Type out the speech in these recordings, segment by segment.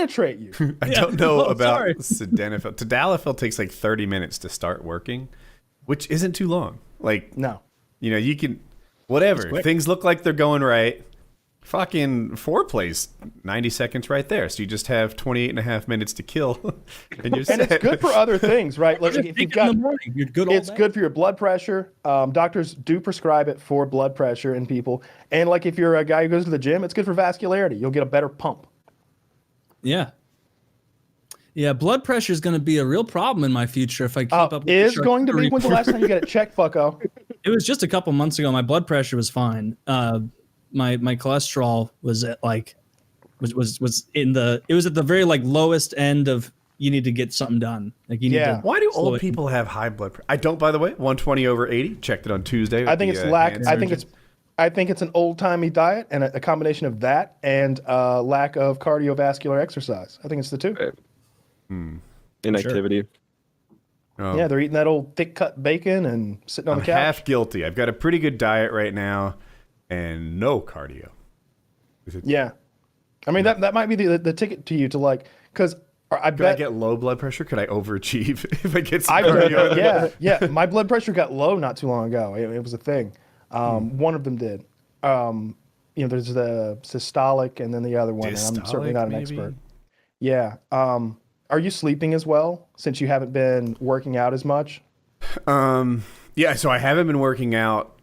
penetrate you. I don't know about sildenafil. Tadalafil takes like 30 minutes to start working, which isn't too long. Like, No. you can, whatever. Things look like they're going right. Fucking foreplay's 90 seconds right there. So you just have 28 and a half minutes to kill. And you're set. And it's good for other things, right? Like if you've got, in the morning, you're good all it's day. good for your blood pressure. Doctors do prescribe it for blood pressure in people. And like if you're a guy who goes to the gym, it's good for vascularity. You'll get a better pump. Yeah. Yeah, blood pressure is going to be a real problem in my future if I keep up with Is going to be. When's the last time you got it checked, fucko? It was just a couple months ago. My blood pressure was fine. My cholesterol was at like was in the, it was at the very like lowest end of you need to get something done. Like you need to. Why do old people have high blood pressure? I don't, by the way. 120/80. Checked it on Tuesday. I think it's lack. I think it's an old-timey diet and a combination of that and lack of cardiovascular exercise. I think it's the two. Right. Inactivity. Oh. Yeah, they're eating that old thick-cut bacon and sitting on the couch. I'm half guilty. I've got a pretty good diet right now and no cardio. Yeah. I mean, that might be the ticket to you to like, because I Could bet. I get low blood pressure? Could I overachieve if I get some cardio? Yeah. My blood pressure got low not too long ago. It was a thing. One of them did. There's the systolic and then the other one. And I'm certainly not an expert. Yeah. Are you sleeping as well since you haven't been working out as much? Yeah, so I haven't been working out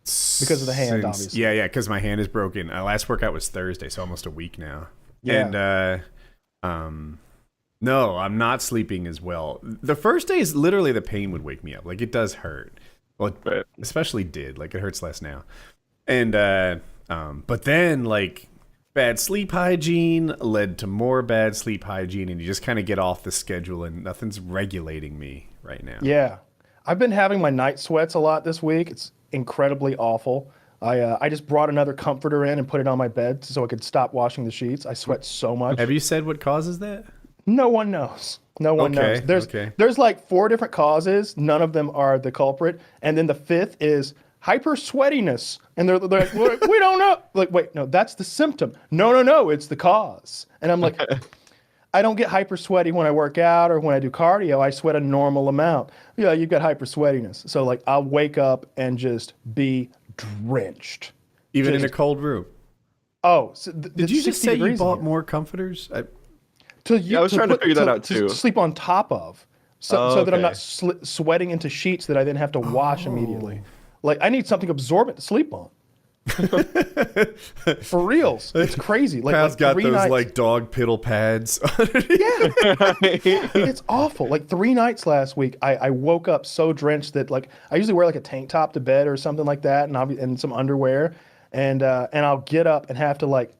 because of the hand, obviously. Yeah, because my hand is broken. Last workout was Thursday, so almost a week now. Yeah. And no, I'm not sleeping as well. The first day is literally the pain would wake me up. Like it does hurt. Well, it especially did. Like it hurts less now. And but then like bad sleep hygiene led to more bad sleep hygiene, and you just kind of get off the schedule, and nothing's regulating me right now. Yeah, I've been having my night sweats a lot this week. It's incredibly awful. I just brought another comforter in and put it on my bed so I could stop washing the sheets. I sweat so much. Have you said what causes that? No one knows. No one knows. There's like 4 different causes. None of them are the culprit. And then the 5th is hyper sweatiness. And they're like, we don't know. Like, wait, no, that's the symptom. No, it's the cause. And I'm like, I don't get hyper sweaty when I work out or when I do cardio. I sweat a normal amount. Yeah, you've got hyper sweatiness. So like I'll wake up and just be drenched. Even in a cold room? Oh. So did you just say you bought more comforters? I was trying to figure that out too. To sleep on top of. So that I'm not sweating into sheets that I then have to wash immediately. Like I need something absorbent to sleep on. For reals, it's crazy. Like Kyle's got those nights, like dog piddle pads. It's awful. Like 3 nights last week, I woke up so drenched that like I usually wear like a tank top to bed or something like that, and some underwear, and I'll get up and have to like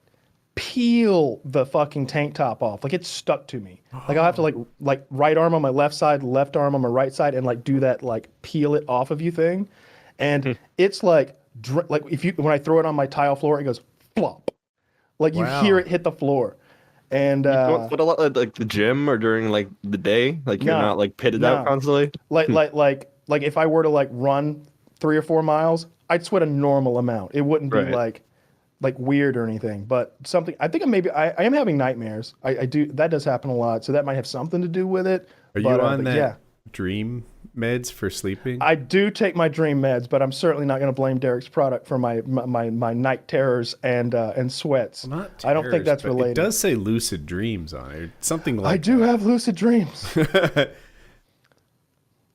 peel the fucking tank top off. Like it's stuck to me. Like I'll have to like right arm on my left side, left arm on my right side, and like do that like peel it off of you thing, and it's like when I throw it on my tile floor, it goes flop. Like you hear it hit the floor. And you don't sweat a lot like the gym or during like the day? Like you're not like pitted out constantly? Like if I were to like run 3 or 4 miles, I'd sweat a normal amount. It wouldn't be like weird or anything. But something I think I am having nightmares. I do, that does happen a lot. So that might have something to do with it. Are you on that dream meds for sleeping? I do take my dream meds, but I'm certainly not going to blame Derek's product for my night terrors and sweats. Well, not terrors, I don't think that's related. It does say lucid dreams on it. Something like I do have lucid dreams.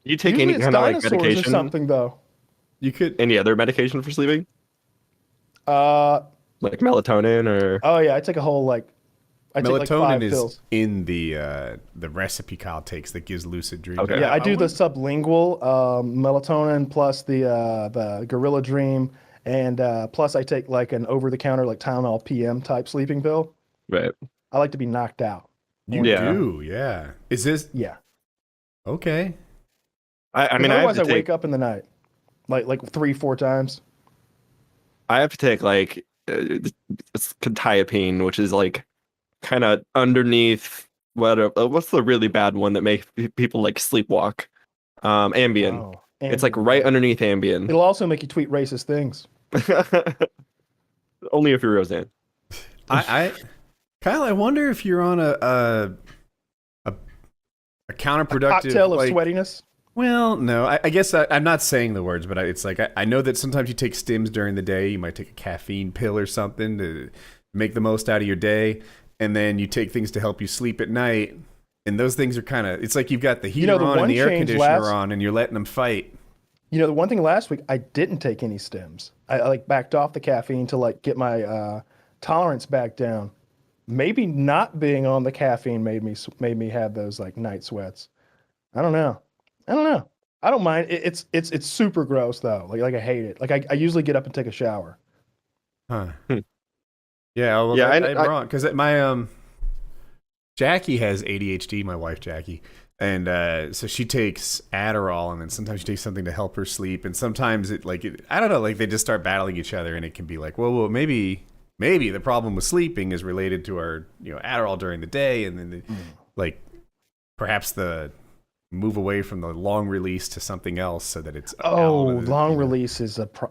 You take any kind of like medication or something though? You could any other medication for sleeping? Like melatonin or? Oh yeah, I take a whole melatonin take 5 is pills. in the recipe Kyle takes that gives lucid dreams. Okay. Yeah, I do the sublingual melatonin plus the Gorilla Dream, and plus I take like an over-the-counter like Tylenol PM type sleeping pill. Right. I like to be knocked out. You do, yeah. Is this? Yeah. Okay. I mean, otherwise I wake up in the night, like 3-4 times. I have to take like quetiapine, which is like kind of underneath what's the really bad one that makes people like sleepwalk? Ambien. Oh, it's like right underneath Ambien. It'll also make you tweet racist things. Only if you're Roseanne. I Kyle, I wonder if you're on a counterproductive Cocktail of like, sweatiness. Well, no, I guess I'm not saying the words, but it's like I know that sometimes you take stims during the day. You might take a caffeine pill or something to make the most out of your day, and then you take things to help you sleep at night. And those things are kind of, it's like you've got the heater the on and one the air change conditioner on, and you're letting them fight. The one thing last week, I didn't take any stims. I like backed off the caffeine to like get my tolerance back down. Maybe not being on the caffeine made me have those like night sweats. I don't know. I don't mind. It's super gross though. Like I hate it. Like I usually get up and take a shower. Huh. Yeah, well, Yeah, I'm wrong because my Jackie has ADHD. My wife Jackie, and so she takes Adderall, and then sometimes she takes something to help her sleep, and sometimes I don't know, like they just start battling each other, and it can be like, well, maybe the problem with sleeping is related to our Adderall during the day, and then like perhaps the move away from the long release to something else so that it's long release is I'm you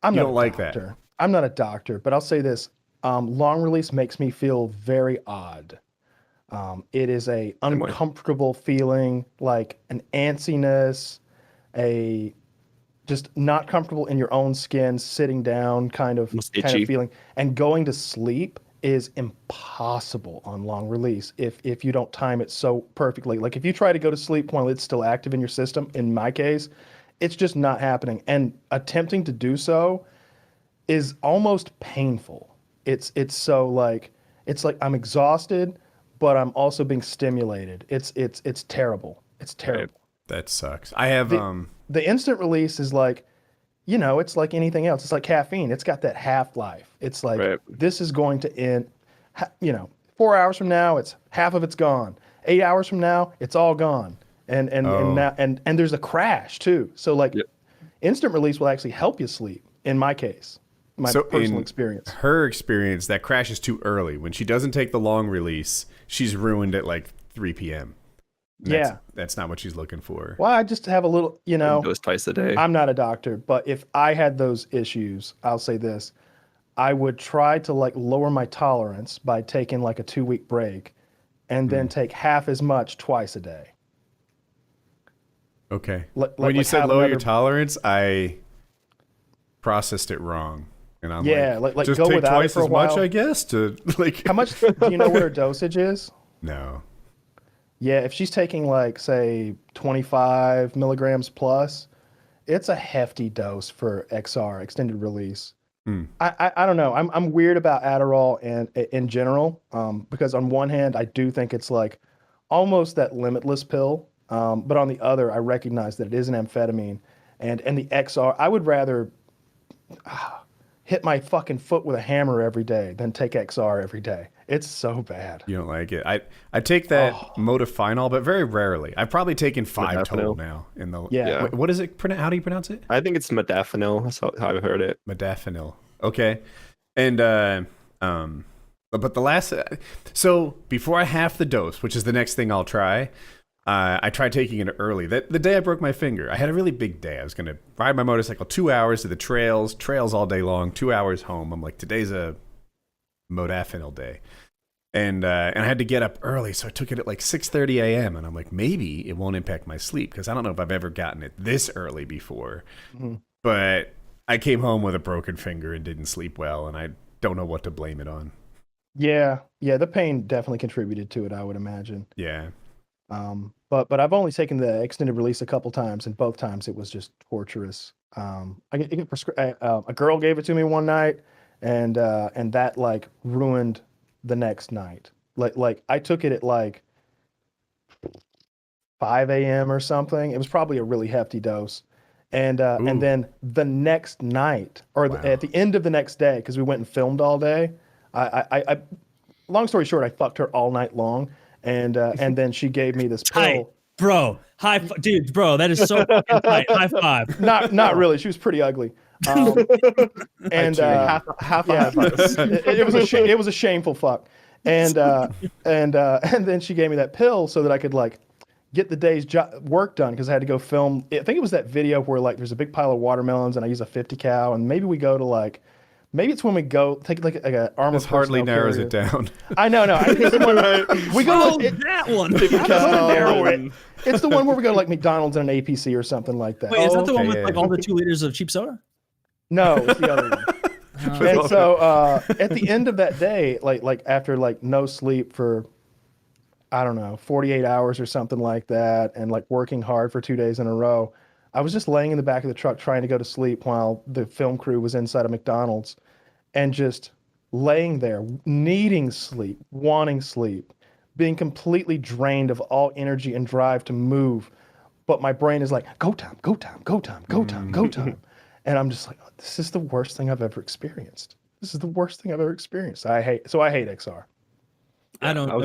not don't a like doctor. that. I'm not a doctor, but I'll say this: long release makes me feel very odd. It is a uncomfortable feeling, like an antsiness, a just not comfortable in your own skin, sitting down kind of feeling. And going to sleep is impossible on long release if you don't time it so perfectly. Like if you try to go to sleep while it's still active in your system, in my case, it's just not happening. And attempting to do so is almost painful. It's so like I'm exhausted, but I'm also being stimulated. It's terrible. It's terrible. That sucks. I have The instant release is like, it's like anything else. It's like caffeine. It's got that half-life. It's like this is going to end, 4 hours from now, it's half of it's gone. 8 hours from now, it's all gone. And there's a crash too. So like instant release will actually help you sleep in my case. My personal experience. Her experience, that crash is too early. When she doesn't take the long release, she's ruined at like 3 p.m. That's not what she's looking for. Well, I just have a little, Goes twice a day. I'm not a doctor, but if I had those issues, I'll say this: I would try to like lower my tolerance by taking like a 2-week break, and then take half as much twice a day. Okay. When you said lower your tolerance, I processed it wrong. And I'm like just go take without twice it for a as much, while. I guess. To like, How much? Do you know what her dosage is? No. Yeah, if she's taking like say 25 milligrams plus, it's a hefty dose for XR, extended release. I don't know. I'm weird about Adderall and in general, because on one hand I do think it's like almost that limitless pill, but on the other I recognize that it is an amphetamine, and the XR I would rather hit my fucking foot with a hammer every day than take XR every day. It's so bad. You don't like it. I take that modafinil, but very rarely. I've probably taken 5 total now. What is it? How do you pronounce it? I think it's modafinil. That's how I've heard it. Modafinil. Okay. And but the last so before I half the dose, which is the next thing I'll try, I tried taking it early. The day I broke my finger, I had a really big day. I was going to ride my motorcycle 2 hours to the trails all day long, 2 hours home. I'm like, today's a modafinil day. And I had to get up early, so I took it at like 6:30 a.m. And I'm like, maybe it won't impact my sleep, because I don't know if I've ever gotten it this early before. But I came home with a broken finger and didn't sleep well, and I don't know what to blame it on. Yeah, the pain definitely contributed to it, I would imagine. Yeah. But I've only taken the extended release a couple times, and both times it was just torturous. A girl gave it to me one night, and that like ruined the next night. Like I took it at like 5 a.m. or something. It was probably a really hefty dose. And then the next night, or at the end of the next day, because we went and filmed all day, I long story short, I fucked her all night long, and then she gave me this pill. Bro, dude, bro, that is so fucking tight. High five. Not really. She was pretty ugly. And it was a shameful fuck. And then she gave me that pill so that I could like get the day's work done, because I had to go film. I think it was that video where like there's a big pile of watermelons and I use a 50 cal, and maybe we go to like Maybe it's when we go take like a armored This hardly personnel narrows carrier. it down. I know, no. I think it's the one, we go. Oh, that one. narrow it. It's the one where we go to like McDonald's and an APC or something like that. Wait, is that the one okay, with like yeah. all the 2 liters of cheap soda? No, it's the other one. And so at the end of that day, like after like no sleep for, I don't know, 48 hours or something like that, and like working hard for 2 days in a row, I was just laying in the back of the truck trying to go to sleep while the film crew was inside of McDonald's, and just laying there needing sleep, wanting sleep, being completely drained of all energy and drive to move. But my brain is like, go time, go time, go time, go time, go time. And I'm just like, this is the worst thing I've ever experienced. This is the worst thing I've ever experienced. I hate XR. I don't.